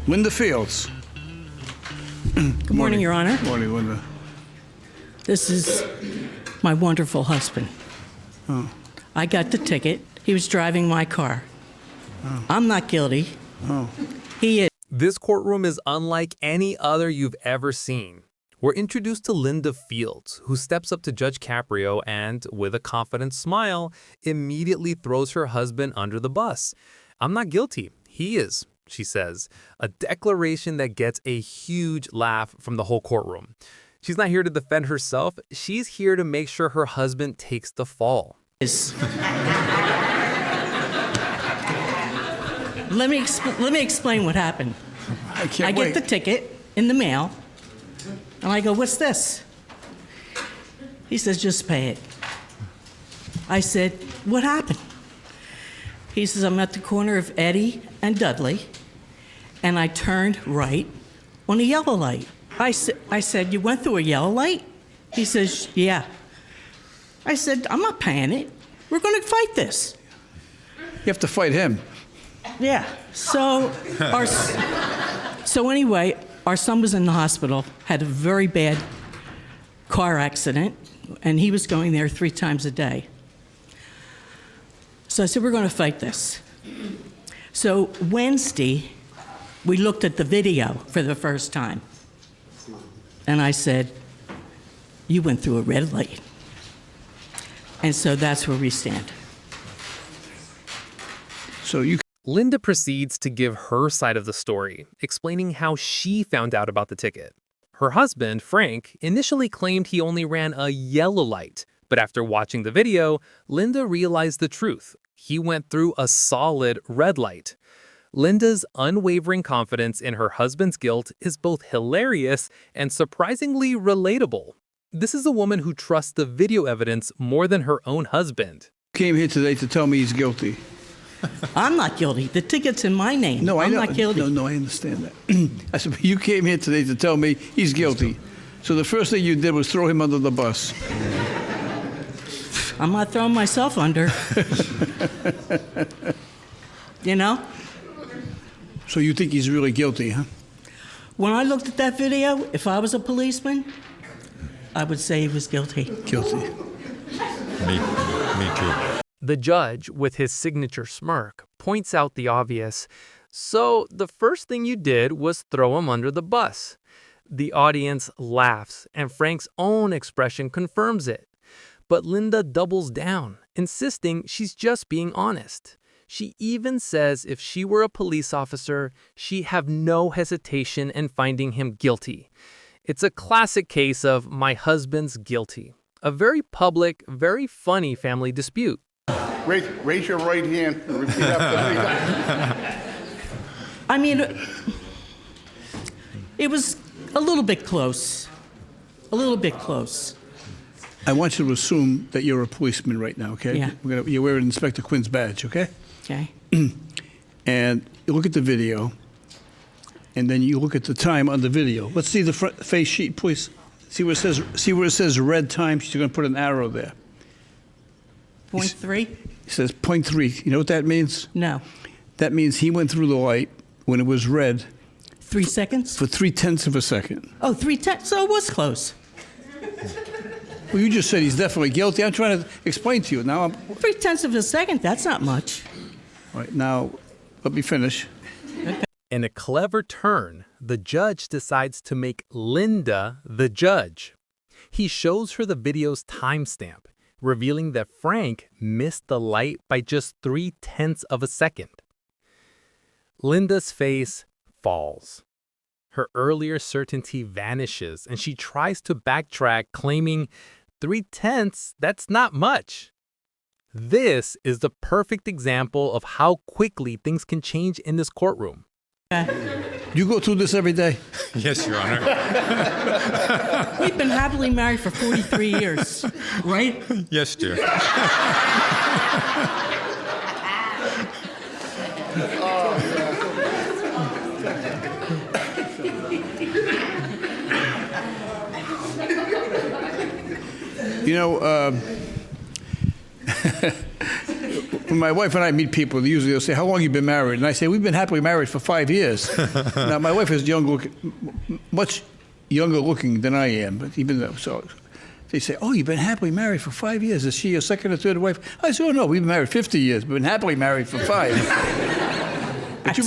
Linda Fields. Good morning, Your Honor. Good morning, Linda. This is my wonderful husband. Oh. I got the ticket. He was driving my car. Oh. I'm not guilty. Oh. He is. This courtroom is unlike any other you've ever seen. We're introduced to Linda Fields, who steps up to Judge Caprio and, with a confident smile, immediately throws her husband under the bus. "I'm not guilty. He is," she says, a declaration that gets a huge laugh from the whole courtroom. She's not here to defend herself. She's here to make sure her husband takes the fall. Let me explain what happened. I get the ticket in the mail, and I go, "What's this?" He says, "Just pay it." I said, "What happened?" He says, "I'm at the corner of Eddie and Dudley, and I turned right on a yellow light." I said, "You went through a yellow light?" He says, "Yeah." I said, "I'm not paying it. We're going to fight this." You have to fight him. Yeah. So anyway, our son was in the hospital, had a very bad car accident, and he was going there 3 times a day. So I said, "We're going to fight this." So Wednesday, we looked at the video for the first time. And I said, "You went through a red light." And so that's where we stand. So you... Linda proceeds to give her side of the story, explaining how she found out about the ticket. Her husband, Frank, initially claimed he only ran a yellow light, but after watching the video, Linda realized the truth. He went through a solid red light. Linda's unwavering confidence in her husband's guilt is both hilarious and surprisingly relatable. This is a woman who trusts the video evidence more than her own husband. Came here today to tell me he's guilty. I'm not guilty. The ticket's in my name. No, I'm know. not guilty. No, I understand that. I said, you came here today to tell me he's guilty. So the first thing you did was throw him under the bus. I'm not throwing myself under. You know? So you think he's really guilty, huh? When I looked at that video, if I was a policeman, I would say he was guilty. Guilty. Me too. The judge, with his signature smirk, points out the obvious. "So the first thing you did was throw him under the bus." The audience laughs, and Frank's own expression confirms it. But Linda doubles down, insisting she's just being honest. She even says if she were a police officer, she'd have no hesitation in finding him guilty. It's a classic case of my husband's guilty. A very public, very funny family dispute. Raise your right hand and repeat after me. I mean, it was a little bit close. A little bit close. I want you to assume that you're a policeman right now, okay? Yeah. You're wearing Inspector Quinn's badge, okay? Okay. And you look at the video, and then you look at the time on the video. Let's see the front face sheet, please. See where it says red time? She's going to put an arrow there. 0.3? It says 0.3. You know what that means? No. That means he went through the light when it was red 3 seconds? for 0.3 of a second. Oh, 3/10. So it was close. Well, you just said he's definitely guilty. I'm trying to explain to you. Now, 0.3 of a second, that's not much. all right, now, let me finish. In a clever turn, the judge decides to make Linda the judge. He shows her the video's timestamp, revealing that Frank missed the light by just 0.3 of a second. Linda's face falls. Her earlier certainty vanishes, and she tries to backtrack, claiming 0.3, that's not much. This is the perfect example of how quickly things can change in this courtroom. You go through this every day? Yes, Your Honor. We've been happily married for 43 years, right? Yes, dear. You know, when my wife and I meet people, usually they'll say, "How long you been married?" And I say, "We've been happily married for 5 years." Now, my wife is much younger looking than I am, but even though, so they say, "Oh, you've been happily married for 5 years. Is she your second or third wife?" I say, "Oh, no, we've been married 50 years. We've been happily married for 5. But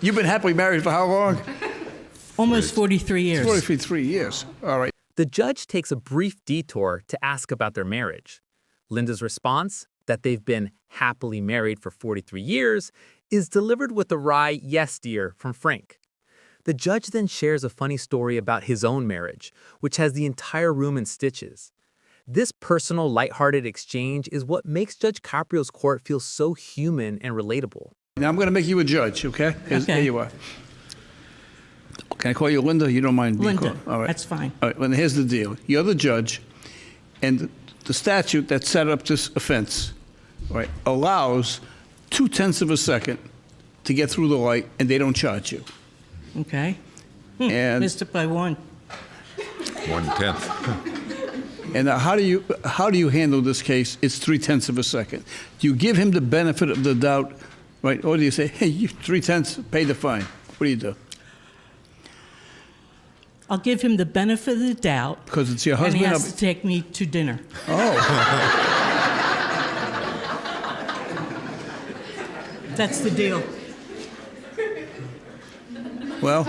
you've been happily married for how long? Almost 43 years. 43 years. All right. The judge takes a brief detour to ask about their marriage. Linda's response, that they've been happily married for 43 years, is delivered with a wry "yes, dear" from Frank. The judge then shares a funny story about his own marriage, which has the entire room in stitches. This personal, lighthearted exchange is what makes Judge Caprio's court feel so human and relatable. Now I'm going to make you a judge, okay? Okay. Here you are. Can I call you Linda? You don't mind being Linda, called? All right. that's fine. All right, Linda, here's the deal. You're the judge, and the statute that set up this offense, right, allows 0.2 of a second to get through the light, and they don't charge you. Okay. And Missed it by 1. 1/10. and now how do you handle this case? It's 0.3 of a second. Do you give him the benefit of the doubt, right, or do you say, "Hey, you 0.3, pay the fine"? What do you do? I'll give him the benefit of the doubt. Because it's your And husband. he has to take me to dinner. Oh. That's the deal. Well,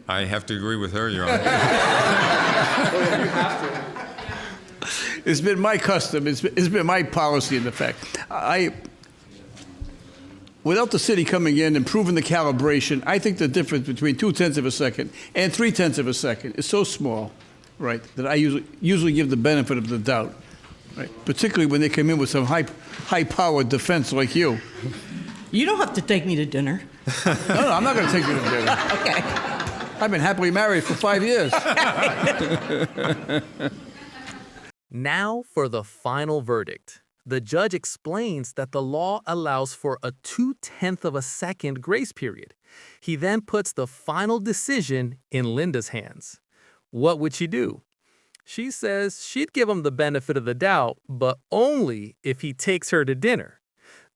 I have to agree with her, Your Honor. it's been my custom. It's been my policy, in effect. Without the city coming in and proving the calibration, I think the difference between 0.2 of a second and 0.3 of a second is so small, right, that I usually give the benefit of the doubt, right? Particularly when they come in with some high-powered defense like you. You don't have to take me to dinner. No, I'm not going to take you to dinner. Okay. I've been happily married for 5 years. Now for the final verdict. The judge explains that the law allows for a 0.2 of a second grace period. He then puts the final decision in Linda's hands. What would she do? She says she'd give him the benefit of the doubt, but only if he takes her to dinner.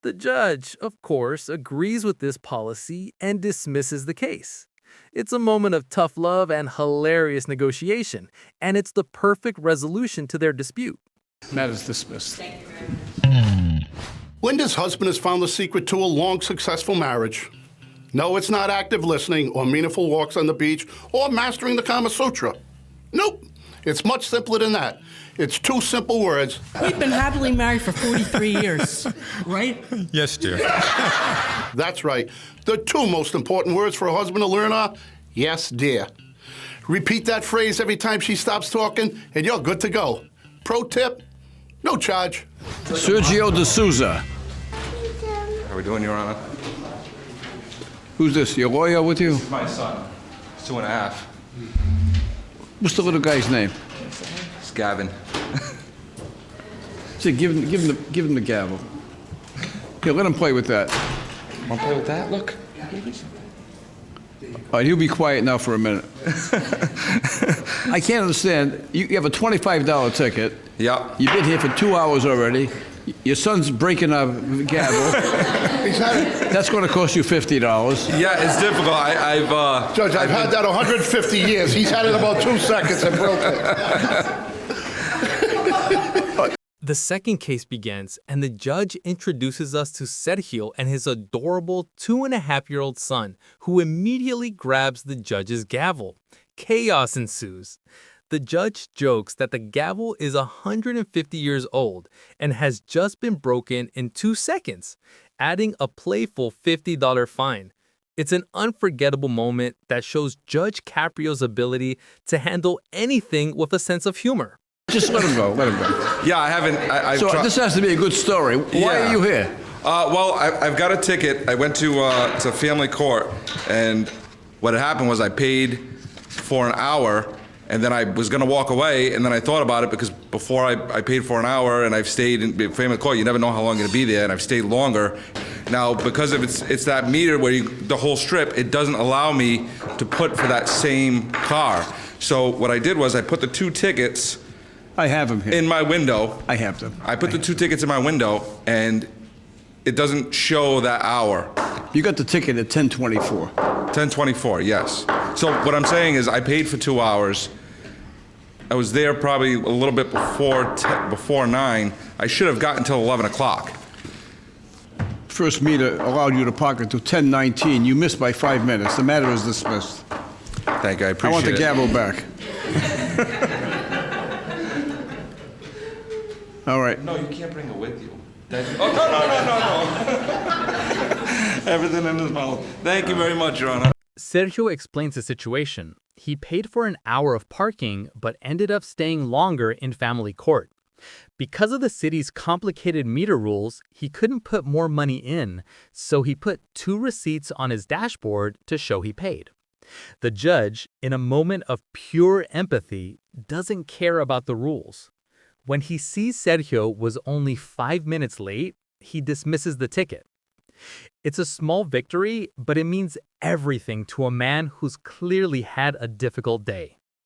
The judge, of course, agrees with this policy and dismisses the case. It's a moment of tough love and hilarious negotiation, and it's the perfect resolution to their dispute. Matters dismissed. Linda's husband has found the secret to a long, successful marriage. No, it's not active listening or meaningful walks on the beach or mastering the Kama Sutra. Nope. It's much simpler than that. It's 2 simple words. We've been happily married for 43 years, right? Yes, dear. That's right. The 2 most important words for a husband to learn are, "Yes, dear." Repeat that phrase every time she stops talking, and you're good to go. Pro tip, no charge. Sergio D'Souza. How are we doing, Your Honor? Who's this? Your lawyer with you? My son. He's 2.5. What's the little guy's name? It's Gavin. Say, give him the gavel. Here, let him play with that. Want to play with that? Look. All right, he'll be quiet now for a minute. I can't understand. You have a $25 ticket. Yeah. You've been here for 2 hours already. Your son's breaking a gavel. That's going to cost you $50. Yeah, it's difficult. Judge, I've had that 150 years. He's had it about 2 seconds and broke it. The second case begins, and the judge introduces us to Sergio and his adorable 2.5-year-old son, who immediately grabs the judge's gavel. Chaos ensues. The judge jokes that the gavel is 150 years old and has just been broken in 2 seconds, adding a playful $50 fine. It's an unforgettable moment that shows Judge Caprio's ability to handle anything with a sense of humor. Just let him go. Let him go. Yeah, I haven't. So this has to be a good story. Why Yeah. are you here? Well, I've got a ticket. I went to family court, and what had happened was I paid for an hour, and then I was going to walk away, and then I thought about it because before I paid for an hour, and I've stayed in family court. You never know how long you're going to be there, and I've stayed longer. Now, because of it's that meter where the whole strip, it doesn't allow me to put for that same car. So what I did was I put the 2 tickets I have them here. in my window. I have them. I put the 2 tickets in my window, and it doesn't show that hour. You got the ticket at 10:24. 10:24, yes. So what I'm saying is I paid for 2 hours. I was there probably a little bit before 9. I should have gotten till 11 o'clock. First meter allowed you to park until 10:19. You missed by 5 minutes. The matter is dismissed. Thank you, I I appreciate want the it. gavel back. All right. No, you can't bring it with you. Oh, no. Everything in his mouth. Thank you very much, Your Honor. Sergio explains the situation. He paid for an hour of parking, but ended up staying longer in family court. Because of the city's complicated meter rules, he couldn't put more money in, so he put 2 receipts on his dashboard to show he paid. The judge, in a moment of pure empathy, doesn't care about the rules. When he sees Sergio was only 5 minutes late, he dismisses the ticket. It's a small victory, but it means everything to a man who's clearly had a difficult day.